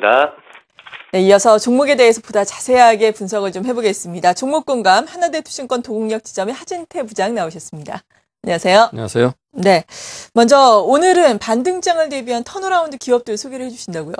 반갑습니다. 네, 이어서 종목에 대해서 보다 자세하게 분석을 좀 해보겠습니다. 종목공감 하나대투증권 도곡역 지점의 하진태 부장 나오셨습니다. 안녕하세요. 안녕하세요. 네, 먼저 오늘은 반등장을 대비한 턴어라운드 기업들 소개를 해주신다고요?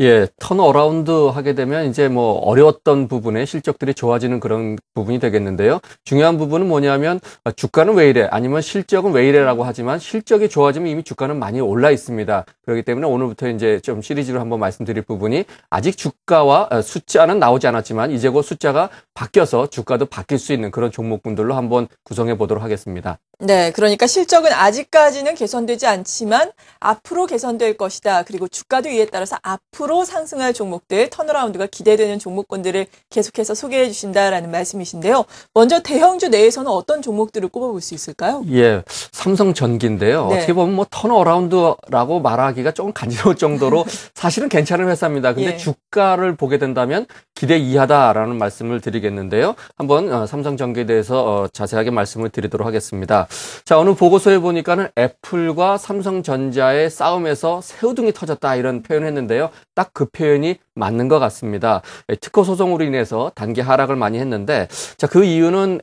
예, 턴어라운드 하게 되면 이제 뭐 어려웠던 부분에 실적들이 좋아지는 그런 부분이 되겠는데요. 중요한 부분은 뭐냐면 주가는 왜 이래? 아니면 실적은 왜 이래라고 하지만 실적이 좋아지면 이미 주가는 많이 올라 있습니다. 그렇기 때문에 오늘부터 이제 좀 시리즈로 한번 말씀드릴 부분이 아직 주가와 숫자는 나오지 않았지만 이제 곧 숫자가 바뀌어서 주가도 바뀔 수 있는 그런 종목군들로 한번 구성해 보도록 하겠습니다. 네, 그러니까 실적은 아직까지는 개선되지 않지만 앞으로 개선될 것이다. 그리고 주가도 이에 따라서 앞으로 상승할 종목들, 턴어라운드가 기대되는 종목군들을 계속해서 소개해 주신다라는 말씀이신데요. 먼저 대형주 내에서는 어떤 종목들을 꼽아볼 수 있을까요? 예, 삼성전기인데요. 네. 어떻게 보면 뭐 턴어라운드라고 말하기가 조금 간지러울 정도로 사실은 괜찮은 회사입니다. 근데 예. 주가를 보게 된다면 기대 이하다라는 말씀을 드리겠는데요. 한번 삼성전기에 대해서 자세하게 말씀을 드리도록 하겠습니다. 자, 어느 보고서에 보니까는 애플과 삼성전자의 싸움에서 새우등이 터졌다 이런 표현을 했는데요. 딱 그 표현이 맞는 것 같습니다. 특허 소송으로 인해서 단기 하락을 많이 했는데, 자, 그 이유는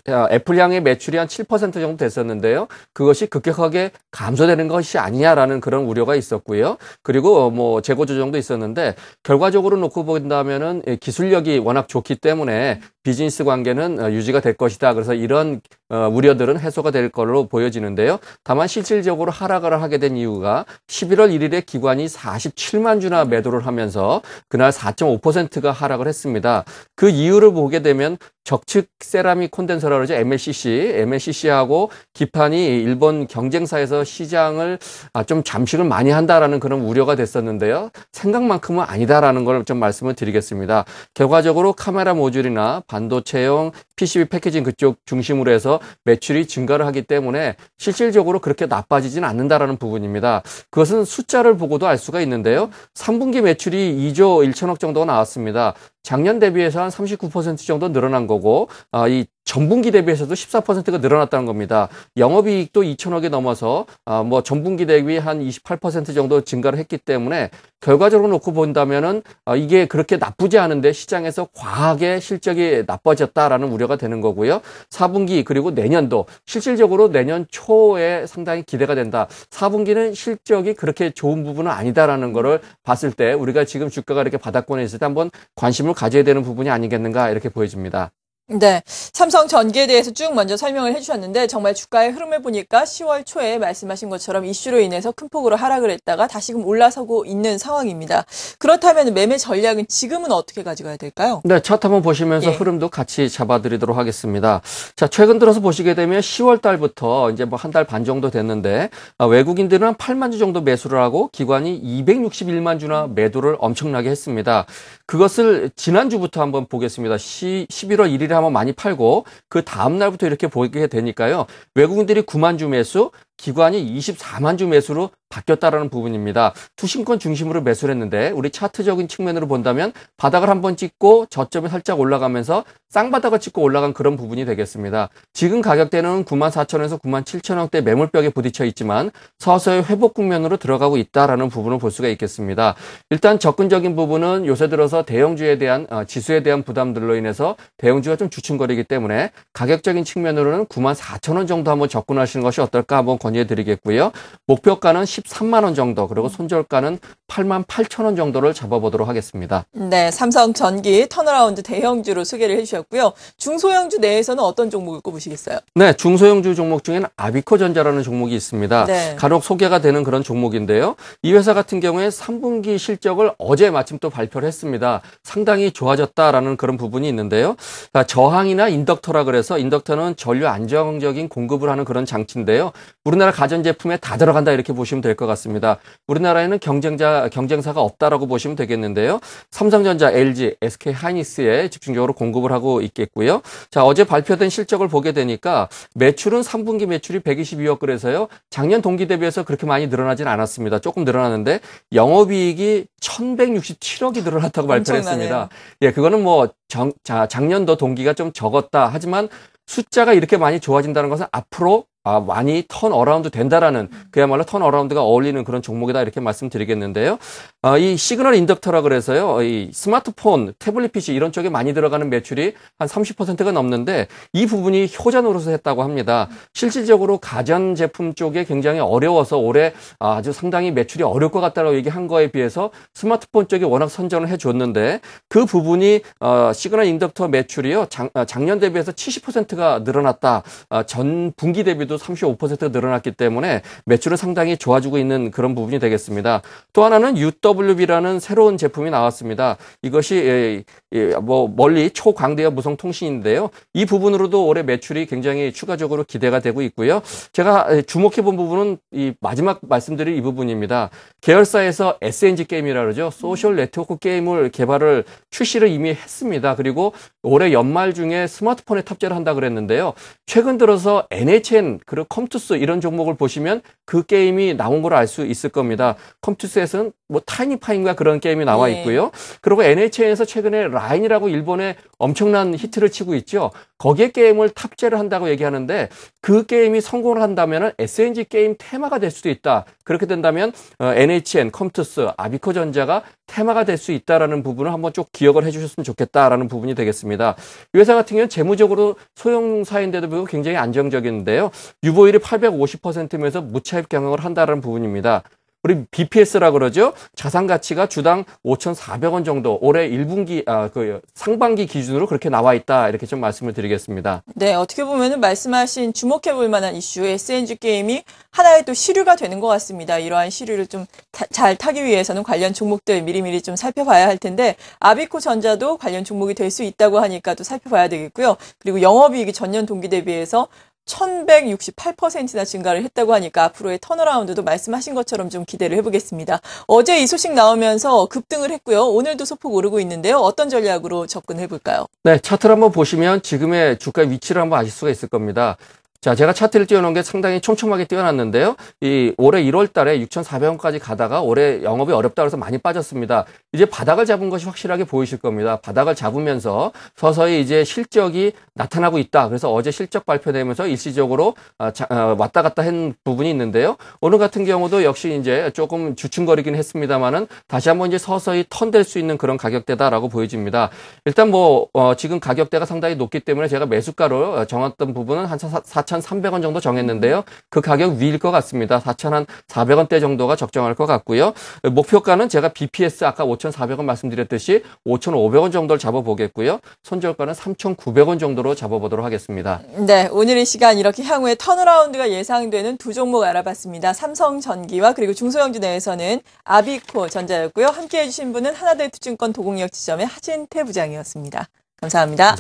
애플향의 매출이 한 7% 정도 됐었는데요. 그것이 급격하게 감소되는 것이 아니냐라는 그런 우려가 있었고요. 그리고 뭐 재고 조정도 있었는데, 결과적으로 놓고 본다면은 기술력이 워낙 좋기 때문에 비즈니스 관계는 유지가 될 것이다. 그래서 이런 우려들은 해소가 될 걸로 보여지는데요. 다만 실질적으로 하락을 하게 된 이유가 11월 1일에 기관이 47만 주나 매도를 하면서 그날 4.5%가 하락을 했습니다. 그 이유를 보게 되면 적측 세라믹 콘덴서라고 그러죠. MLCC하고 기판이 일본 경쟁사에서 시장을 좀 잠식을 많이 한다라는 그런 우려가 됐었는데요. 생각만큼은 아니다라는 걸 좀 말씀을 드리겠습니다. 결과적으로 카메라 모듈이나 반도체용 PCB 패키징 그쪽 중심으로 해서 매출이 증가를 하기 때문에 실질적으로 그렇게 나빠지지는 않는다라는 부분입니다. 그것은 숫자를 보고도 알 수가 있는데요. 3분기 매출이 2조 1천억 정도가 나왔습니다. 작년 대비해서 한 39% 정도 늘어난 거고, 이 전분기 대비해서도 14%가 늘어났다는 겁니다. 영업이익도 2천억이 넘어서 뭐 전분기 대비 한 28% 정도 증가를 했기 때문에 결과적으로 놓고 본다면은 이게 그렇게 나쁘지 않은데 시장에서 과하게 실적이 나빠졌다라는 우려가 되는 거고요. 4분기 그리고 내년도 실질적으로 내년 초에 상당히 기대가 된다. 4분기는 실적이 그렇게 좋은 부분은 아니다라는 거를 봤을 때 우리가 지금 주가가 이렇게 바닥권에 있을 때 한번 관심을 가져야 되는 부분이 아니겠는가 이렇게 보여집니다. 네, 삼성전기에 대해서 쭉 먼저 설명을 해주셨는데 정말 주가의 흐름을 보니까 10월 초에 말씀하신 것처럼 이슈로 인해서 큰 폭으로 하락을 했다가 다시금 올라서고 있는 상황입니다. 그렇다면 매매 전략은 지금은 어떻게 가져가야 될까요? 네, 차트 한번 보시면서 흐름도 같이 잡아드리도록 하겠습니다. 자, 최근 들어서 보시게 되면 10월 달부터 이제 뭐 한 달 반 정도 됐는데 외국인들은 한 8만 주 정도 매수를 하고 기관이 261만 주나 매도를 엄청나게 했습니다. 그것을 지난주부터 한번 보겠습니다. 11월 1일에 한번 많이 팔고 그 다음 날부터 이렇게 보게 되니까요. 외국인들이 9만 주 매수, 기관이 24만 주 매수로 바뀌었다라는 부분입니다. 투신권 중심으로 매수를 했는데 우리 차트적인 측면으로 본다면 바닥을 한번 찍고 저점에 살짝 올라가면서 쌍바닥을 찍고 올라간 그런 부분이 되겠습니다. 지금 가격대는 94,000원에서 97,000원대 매물벽에 부딪혀 있지만 서서히 회복 국면으로 들어가고 있다라는 부분을 볼 수가 있겠습니다. 일단 접근적인 부분은 요새 들어서 대형주에 대한 지수에 대한 부담들로 인해서 대형주가 좀 주춤거리기 때문에 가격적인 측면으로는 94,000원 정도 한번 접근하시는 것이 어떨까 한번 권유해드리겠고요. 목표가는 13만 원 정도 그리고 손절가는 88,000원 정도를 잡아보도록 하겠습니다. 네, 삼성전기 턴어라운드 대형주로 소개를 해주셨고요. 중소형주 내에서는 어떤 종목을 꼽으시겠어요? 네, 중소형주 종목 중에는 아비코전자라는 종목이 있습니다. 네. 간혹 소개가 되는 그런 종목인데요. 이 회사 같은 경우에 3분기 실적을 어제 마침 또 발표를 했습니다. 상당히 좋아졌다라는 그런 부분이 있는데요. 저항이나 인덕터라 그래서 인덕터는 전류 안정적인 공급을 하는 그런 장치인데요. 우리나라 가전제품에 다 들어간다 이렇게 보시면 될 것 같습니다. 우리나라에는 경쟁사가 없다라고 보시면 되겠는데요. 삼성전자, LG, SK 하이닉스에 집중적으로 공급을 하고 있겠고요. 자, 어제 발표된 실적을 보게 되니까 매출은 3분기 매출이 122억 그래서요. 작년 동기 대비해서 그렇게 많이 늘어나진 않았습니다. 조금 늘어나는데 영업이익이 1,167억이 늘어났다고 발표했습니다. 예, 그거는 뭐 작년도 동기가 좀 적었다. 하지만 숫자가 이렇게 많이 좋아진다는 것은 앞으로 많이 턴어라운드 된다라는 그야말로 턴어라운드가 어울리는 그런 종목이다 이렇게 말씀드리겠는데요. 이 시그널 인덕터라 그래서요. 이 스마트폰, 태블릿 PC 이런 쪽에 많이 들어가는 매출이 한 30%가 넘는데 이 부분이 효자 노릇을 했다고 합니다. 실질적으로 가전제품 쪽에 굉장히 어려워서 올해 아주 상당히 매출이 어려울 것 같다고 얘기한 거에 비해서 스마트폰 쪽이 워낙 선전을 해줬는데 그 부분이 시그널 인덕터 매출이요. 작년 대비해서 70%가 늘어났다. 전 분기 대비도 35%가 늘어났기 때문에 매출은 상당히 좋아지고 있는 그런 부분이 되겠습니다. 또 하나는 UWB라는 새로운 제품이 나왔습니다. 이것이 멀리 초광대역 무선 통신인데요. 이 부분으로도 올해 매출이 굉장히 추가적으로 기대가 되고 있고요. 제가 주목해 본 부분은 이 마지막 말씀드릴 이 부분입니다. 계열사에서 SNG 게임이라 그러죠. 소셜 네트워크 게임을 출시를 이미 했습니다. 그리고 올해 연말 중에 스마트폰에 탑재를 한다 그랬는데요. 최근 들어서 NHN 그리고 컴투스 이런 종목을 보시면 그 게임이 나온 걸 알 수 있을 겁니다. 컴투스에서는 뭐 타이니파인가 그런 게임이 나와 있고요. 그리고 NHN에서 최근에 라인이라고 일본에 엄청난 히트를 치고 있죠. 거기에 게임을 탑재를 한다고 얘기하는데 그 게임이 성공을 한다면 SNG 게임 테마가 될 수도 있다. 그렇게 된다면 NHN, 컴투스, 아비코전자가 테마가 될 수 있다라는 부분을 한번 쭉 기억을 해주셨으면 좋겠다라는 부분이 되겠습니다. 이 회사 같은 경우는 재무적으로 소형사인데도 불구하고 굉장히 안정적인데요. 유보율이 850%면서 무차입 경영을 한다는 부분입니다. 우리 BPS라 그러죠. 자산 가치가 주당 5,400원 정도 올해 1분기 상반기 기준으로 그렇게 나와 있다. 이렇게 좀 말씀을 드리겠습니다. 네, 어떻게 보면은 말씀하신 주목해 볼 만한 이슈 SNG 게임이 하나의 또 시류가 되는 것 같습니다. 이러한 시류를 좀 잘 타기 위해서는 관련 종목들 미리미리 좀 살펴봐야 할 텐데 아비코 전자도 관련 종목이 될 수 있다고 하니까 또 살펴봐야 되겠고요. 그리고 영업이익이 전년 동기 대비해서 1168%나 증가를 했다고 하니까 앞으로의 턴어라운드도 말씀하신 것처럼 좀 기대를 해보겠습니다. 어제 이 소식 나오면서 급등을 했고요. 오늘도 소폭 오르고 있는데요. 어떤 전략으로 접근해볼까요? 네, 차트를 한번 보시면 지금의 주가 위치를 한번 아실 수가 있을 겁니다. 자, 제가 차트를 띄워놓은 게 상당히 촘촘하게 띄워놨는데요. 이 올해 1월 달에 6,400원까지 가다가 올해 영업이 어렵다 그래서 많이 빠졌습니다. 이제 바닥을 잡은 것이 확실하게 보이실 겁니다. 바닥을 잡으면서 서서히 이제 실적이 나타나고 있다. 그래서 어제 실적 발표되면서 일시적으로 왔다 갔다 한 부분이 있는데요. 오늘 같은 경우도 역시 이제 조금 주춤거리긴 했습니다만은 다시 한번 이제 서서히 턴될 수 있는 그런 가격대다라고 보여집니다. 일단 지금 가격대가 상당히 높기 때문에 제가 매수가로 정했던 부분은 한 4,300원 정도 정했는데요. 그 가격 위일 것 같습니다. 4,400원대 정도가 적정할 것 같고요. 목표가는 제가 BPS 아까 5,400원 말씀드렸듯이 5,500원 정도를 잡아보겠고요. 손절가는 3,900원 정도로 잡아보도록 하겠습니다. 네, 오늘 이 시간 이렇게 향후에 턴어라운드가 예상되는 두 종목 알아봤습니다. 삼성전기와 그리고 중소형주 내에서는 아비코 전자였고요. 함께해 주신 분은 하나대투증권 도곡역 지점의 하진태 부장이었습니다. 감사합니다.